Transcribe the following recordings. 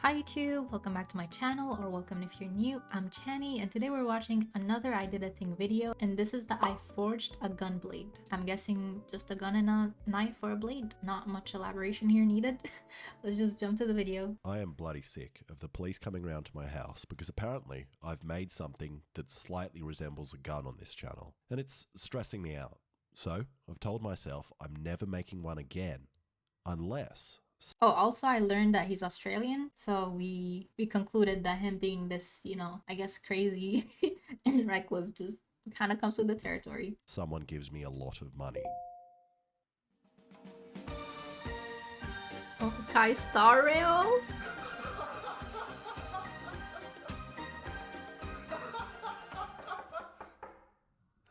Hi YouTube, welcome back to my channel, or welcome if you're new. I'm Channie and today we're watching another I Did a Thing video, and this is the I forged a gun blade. I'm guessing just a gun and a knife or a blade. Not much elaboration here needed. Let's just jump to the video. I am bloody sick of the police coming round to my house because apparently I've made something that slightly resembles a gun on this channel, and it's stressing me out. So I've told myself I'm never making one again unless... Oh, also I learned that he's Australian, so we concluded that him being this, I guess crazy and reckless just kind of comes with the territory. someone gives me a lot of money. Honkaistarrail?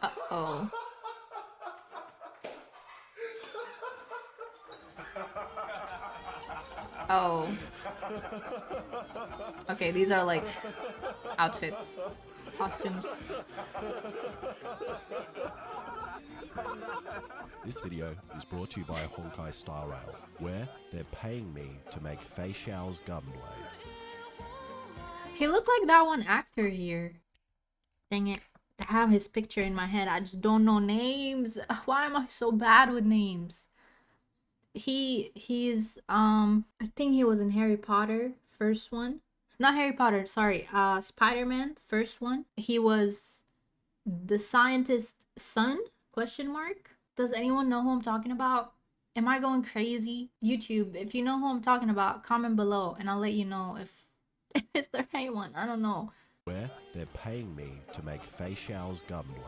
Uh-oh. Oh. Okay, these are like outfits, costumes. This video is brought to you by honkaistarrail, where they're paying me to make feixiao's gun blade. He looked like that one actor here. Dang it. I have his picture in my head. I just don't know names. Why am I so bad with names? He's I think he was in Harry Potter, first one. Not Harry Potter, sorry. Spider-Man, first one. He was the scientist's son? Question mark. Does anyone know who I'm talking about? Am I going crazy? YouTube, if you know who I'm talking about, comment below and I'll let you know if it's the right one. I don't know. Where they're paying me to make feixiao's gun blade.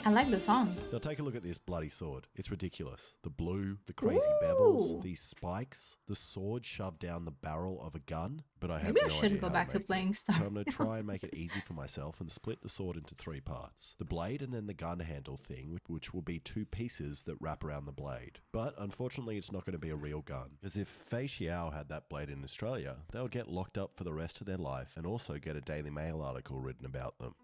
I like the song. Now take a look at this bloody sword. It's ridiculous. The blue, the crazy Ooh. bevels, these spikes, the sword shoved down the barrel of a gun. But I have Maybe no I shouldn't idea go how back to make playing it. Star. So I'm going to try and make it easy for myself and split the sword into 3 parts. The blade and then the gun handle thing, which will be 2 pieces that wrap around the blade. But unfortunately it's not going to be a real gun. Because if feixiao had that blade in Australia, they would get locked up for the rest of their life and also get a Daily Mail article written about them.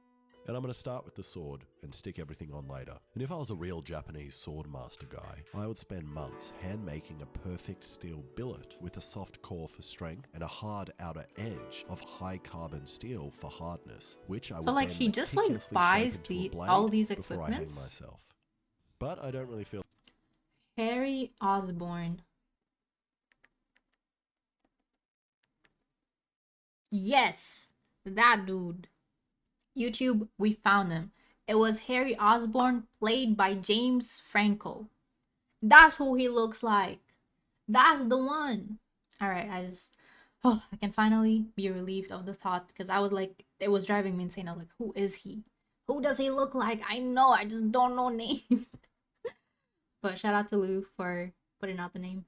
And I'm going to start with the sword and stick everything on later. And if I was a real Japanese sword master guy, I would spend months hand making a perfect steel billet with a soft core for strength and a hard outer edge of high carbon steel for hardness, which I would So like then he just like meticulously buys shape into a blade all these before I hang equipments. myself. But I don't really feel... Harry Osborn. Yes, that dude. YouTube, we found him. It was Harry Osborn, played by James Franco. That's who he looks like. That's the one. Alright, I can finally be relieved of the thought, because I was like, it was driving me insane. I was like, who is he? Who does he look like? I know, I just don't know names. But shout out to Lou for putting out the name.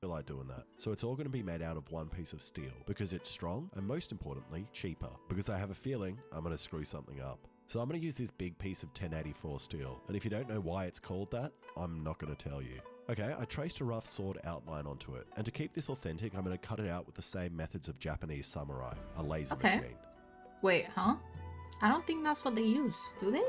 like doing that. So it's all going to be made out of one piece of steel because it's strong and most importantly cheaper, because I have a feeling I'm going to screw something up. So I'm going to use this big piece of 1084 steel, and if you don't know why it's called that, I'm not going to tell you. Okay, I traced a rough sword outline onto it, and to keep this authentic I'm going to cut it out with the same methods of Japanese samurai, a laser machine. Wait, huh? I don't think that's what they use, do they?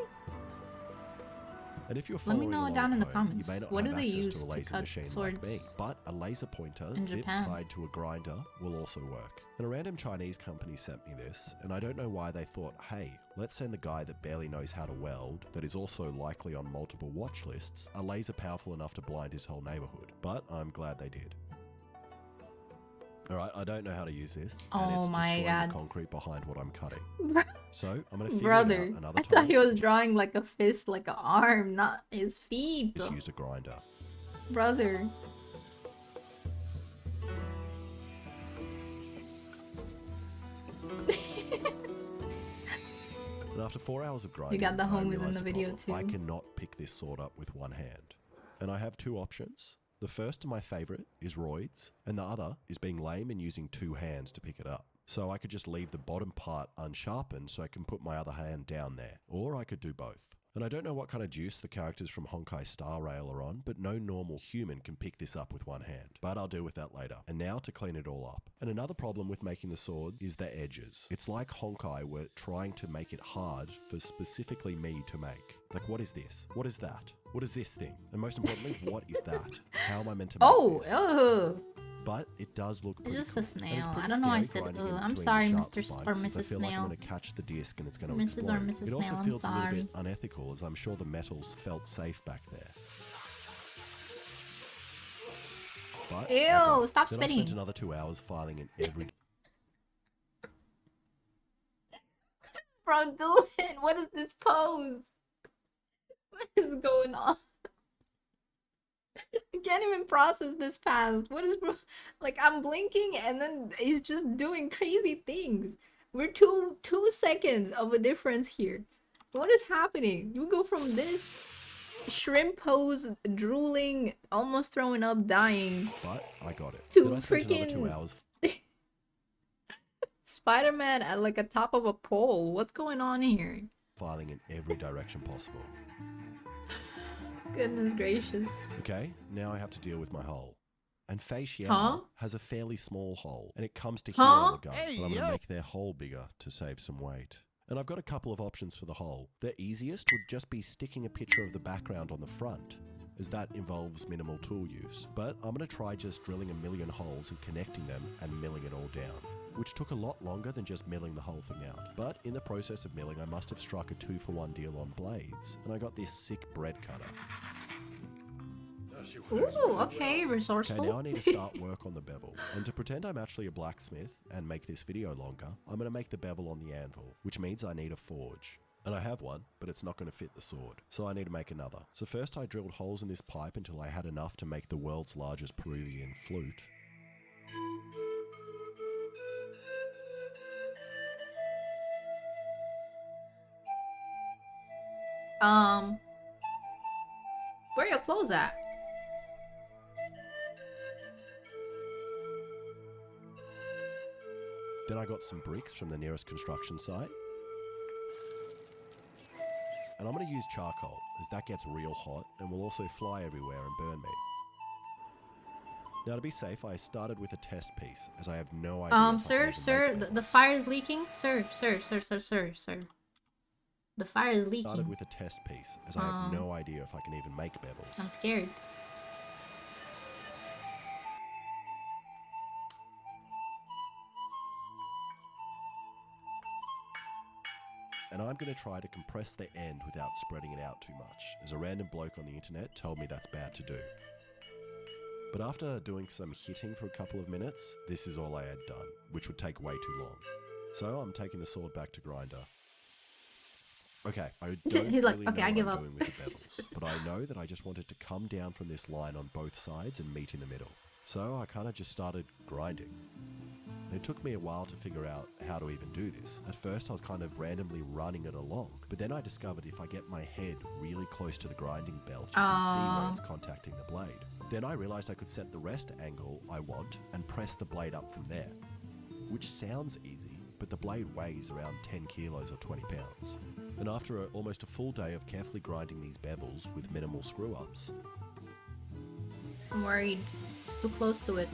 And if you're Let me following know along down at in the home, comments. you may not What have do they access use to a to laser cut machine like swords me, but a laser pointer in zip Japan? tied to a grinder will also work. And a random Chinese company sent me this, and I don't know why they thought, hey, let's send the guy that barely knows how to weld, that is also likely on multiple watch lists, a laser powerful enough to blind his whole neighborhood. But I'm glad they did. Alright, I don't know how to use this, and Oh it's my destroying God. the concrete behind what I'm cutting. So I'm going to figure Brother, it out another I time. thought he was drawing like a fist, like an arm, not his feet. Just used a grinder. Brother. And after 4 hours of grinding, got the I homies in realized the a video problem. I too. cannot pick this sword up with one hand. And I have 2 options. The first and my favorite is roids, and the other is being lame and using 2 hands to pick it up. So I could just leave the bottom part unsharpened so I can put my other hand down there, or I could do both. And I don't know what kind of juice the characters from honkaistarrail are on, but no normal human can pick this up with one hand. But I'll deal with that later. And now to clean it all up. And another problem with making the sword is the edges. It's like Honkai were trying to make it hard for specifically me to make. Like, what is this? What is that? What is this thing? And most importantly, what is that? How am I meant to make this? Oh, But it does look pretty It's just cool. a And it's snail. pretty I don't know why I scary said grinding in I'm between sorry, the sharp Mr. or spikes, as I Mrs. feel like I'm Snail. going to catch the disc and it's going to Mrs. explode. or Mrs. It also Snail, I'm feels a little sorry. bit unethical, as I'm sure the metals felt safe back there. But Ew, stop then I spitting. spent another 2 hours filing in every Bro, do it. What is this pose? What is going on? I can't even process this past. What is like I'm blinking and then he's just doing crazy things. We're two seconds of a difference here. What is happening? You go from this shrimp pose, drooling, almost throwing up, dying, But I got it. to Then I spent another 2 freaking hours Spider-Man at like a top of a pole. What's going on here? filing in every direction possible. Goodness gracious. Okay, now I have to deal with my hole. And feixiao Huh? has a fairly small hole, and it comes to here Huh? on the gun, but I'm going to make their hole bigger to save some weight. And I've got a couple of options for the hole. The easiest would just be sticking a picture of the background on the front, as that involves minimal tool use. But I'm going to try just drilling a million holes and connecting them and milling it all down, which took a lot longer than just milling the whole thing out. But in the process of milling, I must have struck a 2-for-1 deal on blades, and I got this sick bread cutter. Ooh, okay, resourceful. Okay, now I need to start work on the bevel. And to pretend I'm actually a blacksmith and make this video longer, I'm going to make the bevel on the anvil, which means I need a forge. And I have one, but it's not going to fit the sword, so I need to make another. So first I drilled holes in this pipe until I had enough to make the world's largest Peruvian flute. Where are your clothes at? Then I got some bricks from the nearest construction site. And I'm going to use charcoal, as that gets real hot and will also fly everywhere and burn me. Now to be safe, I started with a test piece, as I have no idea Sir, the fire is leaking. Sir. The fire is leaking. Started with a test piece, as I have no idea if I can even make bevels. I'm scared. And I'm going to try to compress the end without spreading it out too much, as a random bloke on the internet told me that's bad to do. But after doing some hitting for a couple of minutes, this is all I had done, which would take way too long. So I'm taking the sword back to grinder. Okay, I don't He's like, really okay, know I what give I'm up. doing with the bevels, but I know that I just wanted to come down from this line on both sides and meet in the middle. So I kind of just started grinding. And it took me a while to figure out how to even do this. At first I was kind of randomly running it along, but then I discovered if I get my head really close to the grinding belt, you can see where it's contacting the blade. Then I realized I could set the rest angle I want and press the blade up from there. Which sounds easy, but the blade weighs around 10 kilos or 20 pounds. And after almost a full day of carefully grinding these bevels with minimal screw-ups, I'm worried. It's too close to it.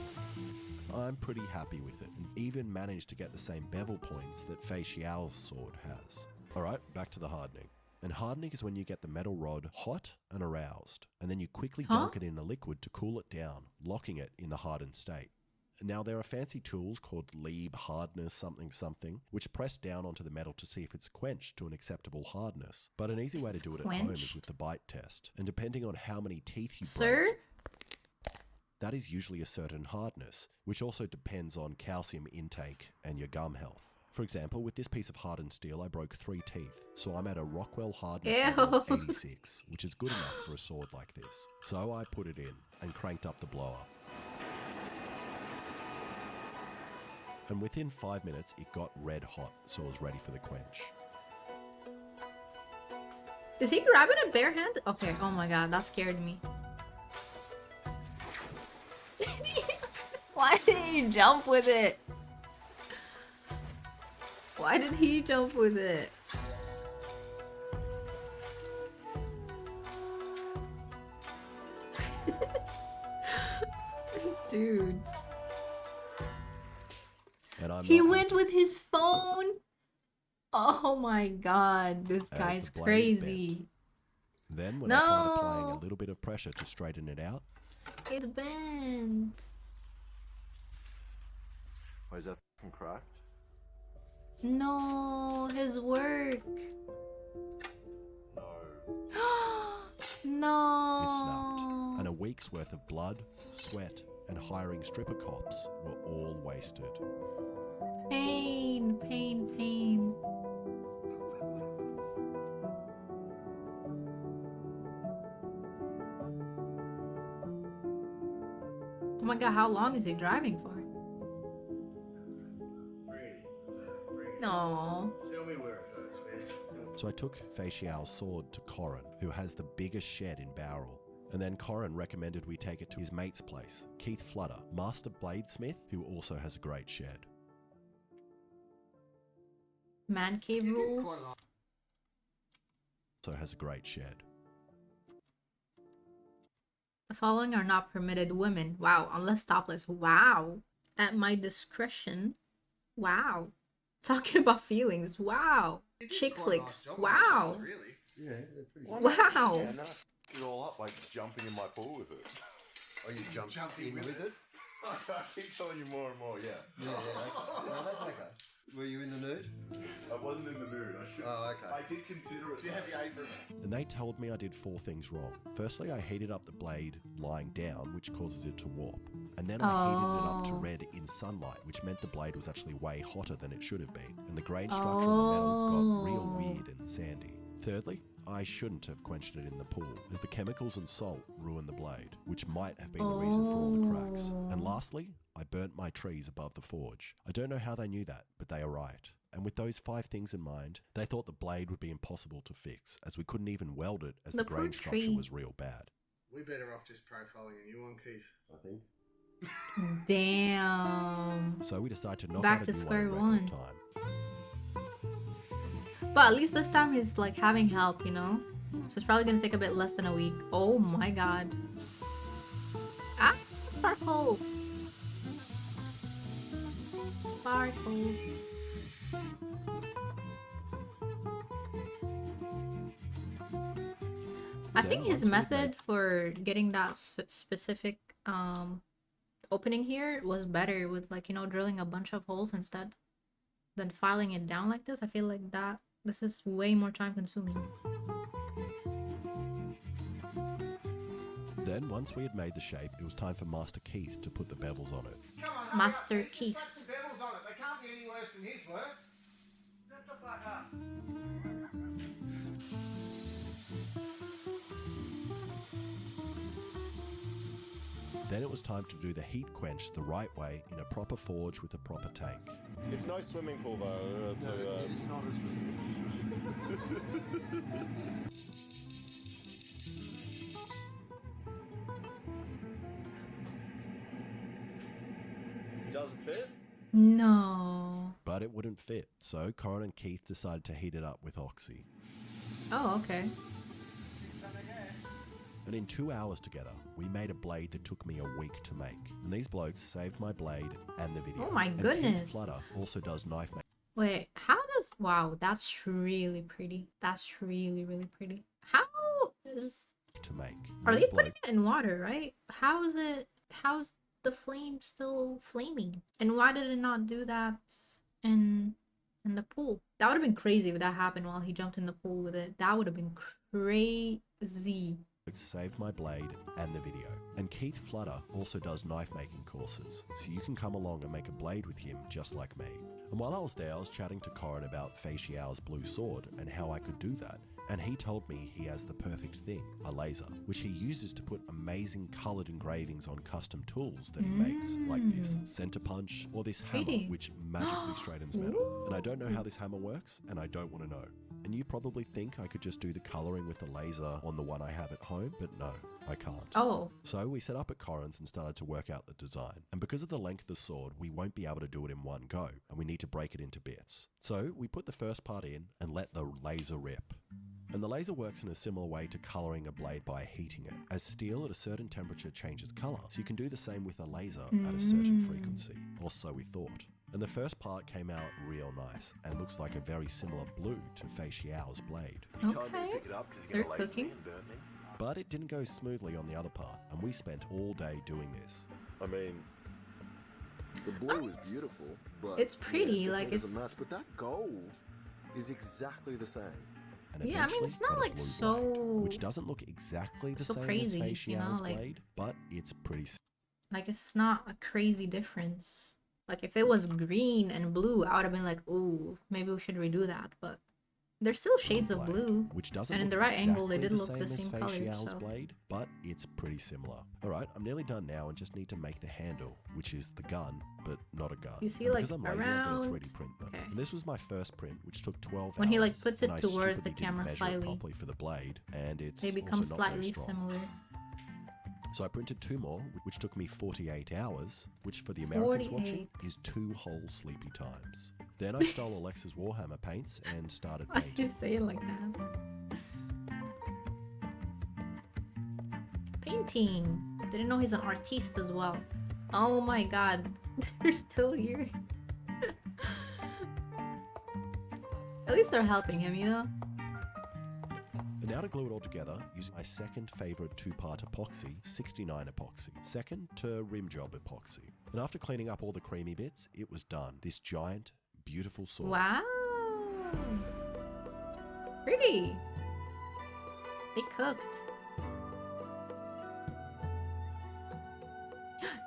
I'm pretty happy with it, and even managed to get the same bevel points that feixiao's sword has. Alright, back to the hardening. And hardening is when you get the metal rod hot and aroused, and then you quickly dunk it in a liquid to cool it down, locking it in the hardened state. Now there are fancy tools called Lieb hardness something, which press down onto the metal to see if it's quenched to an acceptable hardness. But an easy way to do it at home is with the bite test, and depending on how many teeth you break, that is usually a certain hardness, which also depends on calcium intake and your gum health. For example, with this piece of hardened steel, I broke 3 teeth, so I'm at a Rockwell hardness level of 86, which is good enough for a sword like this. So I put it in and cranked up the blower. And within 5 minutes, it got red hot, so I was ready for the quench. Is he grabbing it barehanded? Okay, oh my god, that scared me. Why did he jump with it? Why did he jump with it? This dude. And He went with his phone? Oh my god, this guy's crazy. Then when I tried applying a little bit of pressure to straighten it out, It's bent. Oh, is that f***ing cracked? No, his work. No. It snapped, and a week's worth of blood, sweat, and hiring stripper cops were all wasted. Pain, pain, pain. Oh my god, how long is he driving for? No. Tell me where it hurts, man. So I took feixiao's sword to Corin, who has the biggest shed in Bowral. And then Corin recommended we take it to his mate's place, Keith Flutter, master bladesmith, who also has a great shed. Man cave rules. Also has a great shed. The following are not permitted: women. Wow. Unless topless. Wow. At my discretion. Wow. Talking about feelings. Wow. Chick flicks. Wow. Really? Yeah, they're pretty Wow. Yeah, no, f- it all up like jumping in my pool with it. Oh, you jumped in with it? I keep telling you more and more, yeah. Yeah, okay. No, that's okay. Were you in the nude? I wasn't in the mood, I should. Oh, okay. I did consider it. Do you have your apron? And they told me I did 4 things wrong. Firstly, I heated up the blade lying down, which causes it to warp. And then I heated it up to red in sunlight, which meant the blade was actually way hotter than it should have been. And the grain structure of the metal got real weird and sandy. Thirdly, I shouldn't have quenched it in the pool, as the chemicals and salt ruined the blade, which might have been the reason for all the cracks. And lastly, I burnt my trees above the forge. I don't know how they knew that, but they are right. And with those 5 things in mind, they thought the blade would be impossible to fix, as we couldn't even weld it, as the poor grain structure tree. was real bad. We better off just profiling a new one, Keith. I think. Damn. So we decided to knock Back out to a new square one in one. record time. But at least this time he's like having help, you know? So it's probably gonna take a bit less than a week. Oh my god. Ah, sparkles. Sparkles. I Then think his once we method made- for getting that specific opening here was better with, like, you know, drilling a bunch of holes instead than filing it down like this. I feel like that this is way more time consuming. Then, once we had made the shape, it was time for Master Keith to put the bevels on it. Come on, Master hurry up, mate. Keith. Just slap some bevels on it. They can't be any worse than his work. Shut the fuck up. Then it was time to do the heat quench the right way in a proper forge with a proper tank. It's no swimming pool though, I'll tell you that. It's not as It doesn't fit? No. But it wouldn't fit, so Corin and Keith decided to heat it up with oxy. Oh, okay. And in 2 hours together, we made a blade that took me a week to make. And these blokes saved my blade and the video. Oh my And goodness. Keith Flutter also does knife making Wait, how does... Wow, that's really pretty. That's really, really pretty. How is... to make. And Are these they putting blokes- it in water, right? How is it... How's the flame still flaming? And why did it not do that in the pool? That would have been crazy if that happened while he jumped in the pool with it. That would have been crazy. saved my blade and the video. And Keith Flutter also does knife making courses, so you can come along and make a blade with him just like me. And while I was there, I was chatting to Corin about feixiao's blue sword and how I could do that. And he told me he has the perfect thing, a laser, which he uses to put amazing coloured engravings on custom tools that he makes, like this center punch or this hammer, Pretty. which magically straightens metal. And I don't know how this hammer works, and I don't want to know. And you probably think I could just do the colouring with the laser on the one I have at home, but no, I can't. Oh, So we set up at Corin's and started to work out the design. And because of the length of the sword, we won't be able to do it in one go, and we need to break it into bits. So we put the first part in and let the laser rip. And the laser works in a similar way to colouring a blade by heating it, as steel at a certain temperature changes colour, so you can do the same with a laser at a certain frequency, or so we thought. And the first part came out real nice, and looks like a very similar blue to feixiao's blade. You told me to Okay. pick it up because They're you're going to laser me cooking. and burn me. But it didn't go smoothly on the other part, and we spent all day doing this. I mean, The blue is It's- beautiful, but it's pretty, it like, definitely doesn't it's- match. But that gold is exactly the same. And Yeah, I mean, eventually it's not, got a like, blue so- blade, which doesn't look exactly the so same crazy, as you know, feixiao's like- blade, but it's pretty Like, it's not a crazy difference. Like, if it was green and blue, I would have been like, ooh, maybe we should redo that. But there's still shades of blade, blue. which doesn't And in look the right angle, they exactly did look the as same color, feixiao's so- blade, but it's pretty similar. All right, I'm nearly done now and just need to make the handle, which is the gun, but not a gun. You see, And like, because I'm lazy, I'm around- going to 3D print them. Okay. And this was my first print, which took 12 When he, like, hours, puts and it I towards the stupidly didn't camera measure it slightly. properly for the blade, and it's They become also not very slightly strong. similar. So I printed 2 more, which took me 48 hours, which for the Americans watching 48. is 2 whole sleepy times. Then I stole Alexa's Warhammer paints and started Why did you painting. say it like that? Painting. Didn't know he's an artiste as well. Oh my god. They're still here. At least they're helping him, you know? And now to glue it all together, using my second favorite 2-part epoxy, 69 epoxy. Second to rim job epoxy. And after cleaning up all the creamy bits, it was done. This giant, beautiful sword. Wow. Pretty. They cooked.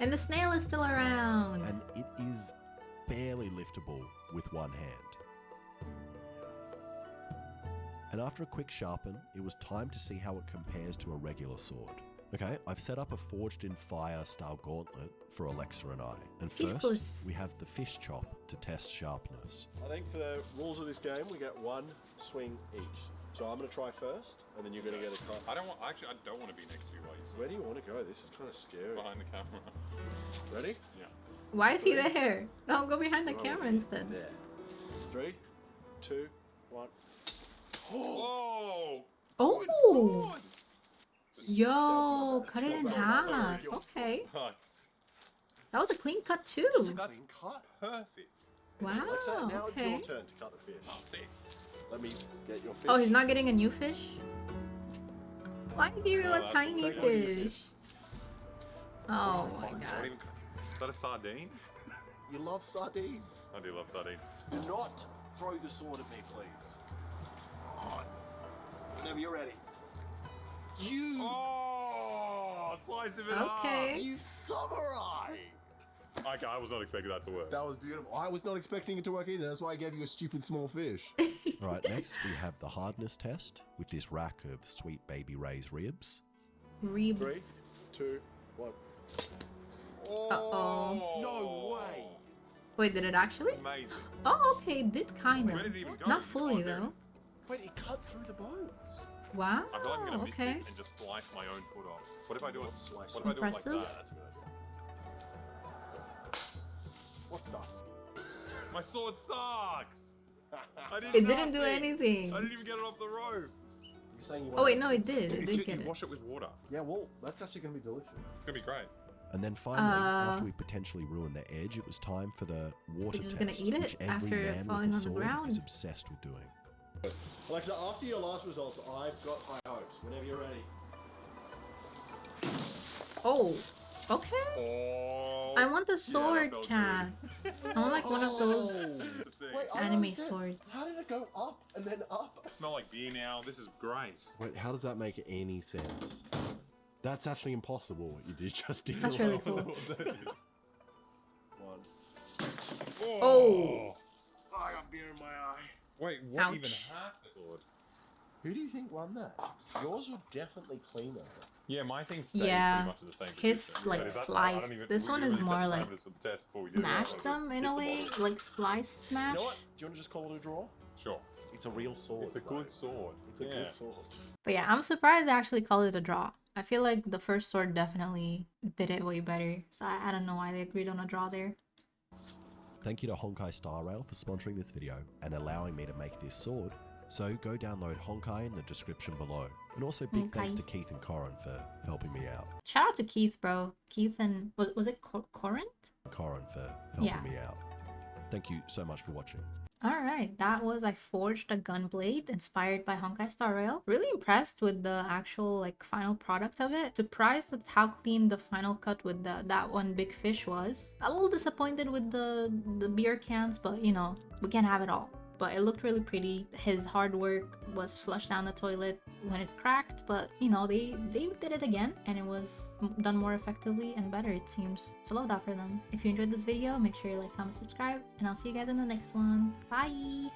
And the snail is still around. And it is barely liftable with one hand. And after a quick sharpen, it was time to see how it compares to a regular sword. Okay, I've set up a forged in fire style gauntlet for Alexa and I. And Peace first, puss. we have the fish chop to test sharpness. I think for the rules of this game, we get 1 swing each. So I'm going to try first, and then you're going to get a cut. I don't want to be next to you while you Where do you want to go? This is kind of scary. behind the camera. Ready? Yeah. Why is he there? No, go behind the camera instead. There. 3, 2, 1. Oh! Oh! Yo, cut it in half. Okay. That was a clean cut too. That's cut. Perfect. Wow, Alexa, now it's okay. your turn to cut the fish. I'll see. Let me get your fish. Oh, he's not getting a new fish? Why give him a that's tiny okay. Take one of your fish? Oh my Not god. even- Is that a sardine? You love sardines. I do love sardines. Do not throw the sword at me, please. Whenever you're ready. You! Oh! Slice of it Okay. You samurai! up! Okay, I was not expecting that to work. That was beautiful. I was not expecting it to work either. That's why I gave you a stupid small fish. All right, next we have the hardness test with this rack of sweet baby Ray's ribs. 3, Reeves. 2, 1. Uh-oh. No way! Wait, did it actually? Amazing. Oh, okay, it did kind Where of. did it even go? Not Oh, fully there it though. is. Wait, it cut through the bones. Wow, I feel like I'm gonna miss okay. this and just slice my own foot off. What if I do it? Slice What if I do it like Impressive. that? That's a good idea. What the? My sword sucks. I did It didn't do nothing. anything. I didn't even get it off the rope. You're saying you Oh wait, no, it did. It You did should- get you it. wash it with water. Yeah, well, that's actually going to be delicious. It's gonna be great. And then finally, after we potentially ruined the edge, it was time for the water just test, gonna eat it which every after man falling with a on the sword ground? is obsessed with doing. Alexa, after your last results, I've got high hopes. Whenever you're ready. Oh, okay. Oh. I want the that sword, felt Chad. I want like one of those good. Wait, I don't anime understand. swords. How did it go up and then up? I smell like beer now. This is great. Wait, how does that make any sense? That's actually impossible what you did just did. That's really cool. 1. Oh. I got beer in my eye. Wait, what even Ouch. happened? Who do you think won that? Yours were definitely cleaner. Yeah, my thing stayed Yeah, pretty much at the same his, position. like, But is that- I don't sliced. even- This we one really is set more the like parameters for the test before we did it. Mash Like, them in hit a the way, bottom. like slice smash. You know what? Do you want to just call it a draw? Sure. It's a real sword. It's a good sword. It's a Yeah. good sword. But yeah, I'm surprised they actually called it a draw. I feel like the first sword definitely did it way better. So I don't know why they agreed on a draw there. Thank you to honkaistarrail for sponsoring this video and allowing me to make this sword. So go download Honkai in the description below. And also big thanks Honkai. to Keith and Corin for helping me out. Shout out to Keith, bro. Keith and was it Corinth? Corin for helping Yeah. me out. Thank you so much for watching. Alright, that was I forged a gun blade inspired by honkaistarrail. Really impressed with the actual like final product of it. Surprised at how clean the final cut with that one big fish was. A little disappointed with the beer cans, but you know, we can't have it all. But it looked really pretty. His hard work was flushed down the toilet when it cracked, but you know, they did it again and it was done more effectively and better, it seems. So love that for them. If you enjoyed this video, make sure you like, comment, subscribe, and I'll see you guys in the next one. Bye!